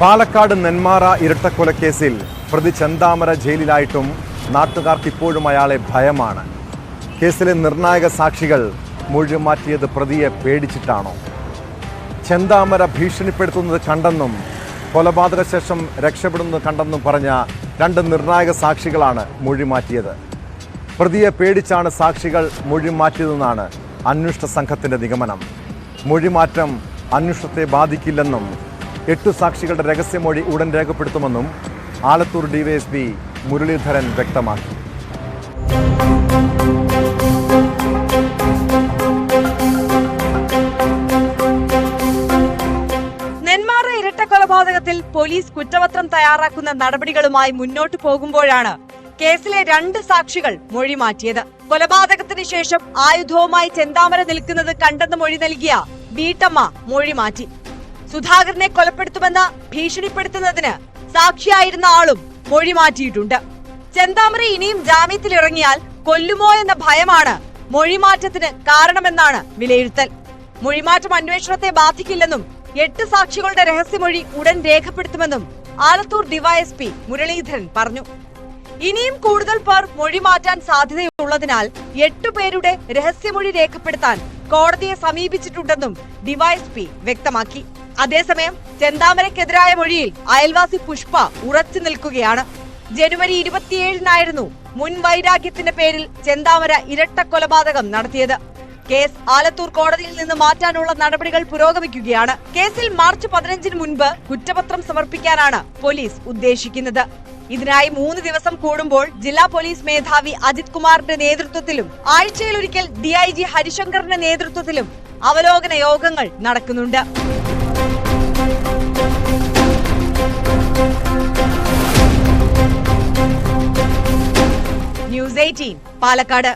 പാലക്കാട് നെന്മാറ ഇരട്ടക്കൊലക്കേസിൽ പ്രതി ചെന്താമര ജയിലിലായിട്ടും നാട്ടുകാർക്ക് ഇപ്പോഴും അയാളെ ഭയമാണ്. കേസിലെ നിർണായക സാക്ഷികൾ മൊഴി മാറ്റിയത് പ്രതിയെ പേടിച്ചിട്ടാണോ? ചെന്താമര ഭീഷണിപ്പെടുത്തുന്നത് കണ്ടെന്നും കൊലപാതക ശേഷം രക്ഷപ്പെടുന്നത് കണ്ടെന്നും പറഞ്ഞ രണ്ട് നിർണായക സാക്ഷികളാണ് മൊഴി മാറ്റിയത്. പ്രതിയെ പേടിച്ചാണ് സാക്ഷികൾ മൊഴി മാറ്റിയതെന്നാണ് അന്വേഷണ സംഘത്തിന്റെ നിഗമനം. മൊഴിമാറ്റം അന്വേഷണത്തെ ബാധിക്കില്ലെന്നും 8 സാക്ഷികളുടെ രഹസ്യമൊഴി ഉടൻ രേഖപ്പെടുത്തുമെന്നും ആലത്തൂർ ഡിവൈഎസ്പി മുരളീധരൻ വ്യക്തമാക്കി. നെന്മാറ ഇരട്ടക്കൊലപാതകത്തിൽ പോലീസ് കുറ്റപത്രം തയ്യാറാക്കുന്ന നടപടികളുമായി മുന്നോട്ടു പോകുമ്പോഴാണ് കേസിലെ 2 സാക്ഷികൾ മൊഴി മാറ്റിയത്. കൊലപാതകത്തിന് ശേഷം ആയുധവുമായി ചെന്താമര നിൽക്കുന്നത് കണ്ടെന്ന് മൊഴി നൽകിയ വീട്ടമ്മ മൊഴി മാറ്റി. സുധാകരനെ കൊലപ്പെടുത്തുമെന്ന് ഭീഷണിപ്പെടുത്തുന്നതിന് സാക്ഷിയായിരുന്ന ആളും മൊഴി മാറ്റിയിട്ടുണ്ട്. ചെന്താമര ഇനിയും ജാമ്യത്തിലിറങ്ങിയാൽ കൊല്ലുമോ എന്ന ഭയമാണ് മൊഴിമാറ്റത്തിന് കാരണമെന്നാണ് വിലയിരുത്തൽ. മൊഴിമാറ്റം അന്വേഷണത്തെ ബാധിക്കില്ലെന്നും 8 സാക്ഷികളുടെ രഹസ്യമൊഴി ഉടൻ രേഖപ്പെടുത്തുമെന്നും ആലത്തൂർ ഡിവൈഎസ്പി മുരളീധരൻ പറഞ്ഞു. ഇനിയും കൂടുതൽ പേർ മൊഴി മാറ്റാൻ സാധ്യതയുള്ളതിനാൽ 8 പേരുടെ രഹസ്യമൊഴി രേഖപ്പെടുത്താൻ കോടതിയെ സമീപിച്ചിട്ടുണ്ടെന്നും ഡിവൈഎസ്പി വ്യക്തമാക്കി. അതേസമയം ചെന്താമരയ്ക്കെതിരായ മൊഴിയിൽ അയൽവാസി പുഷ്പ ഉറച്ചു നിൽക്കുകയാണ്. ജനുവരി 27-നായിരുന്നു മുൻ വൈരാഗ്യത്തിന്റെ പേരിൽ ചെന്താമര ഇരട്ടക്കൊലപാതകം നടത്തിയത്. കേസ് ആലത്തൂർ കോടതിയിൽ നിന്ന് മാറ്റാനുള്ള നടപടികൾ പുരോഗമിക്കുകയാണ്. കേസിൽ മാർച്ച് 15-ന് മുൻപ് കുറ്റപത്രം സമർപ്പിക്കാനാണ് പോലീസ് ഉദ്ദേശിക്കുന്നത്. ഇതിനായി 3 ദിവസം കൂടുമ്പോൾ ജില്ലാ പോലീസ് മേധാവി അജിത് കുമാറിന്റെ നേതൃത്വത്തിലും ആഴ്ചയിലൊരിക്കൽ DIG ഹരിശങ്കറിന്റെ നേതൃത്വത്തിലും അവലോകന യോഗങ്ങൾ നടക്കുന്നുണ്ട്. ന്യൂസ് 18 പാലക്കാട്.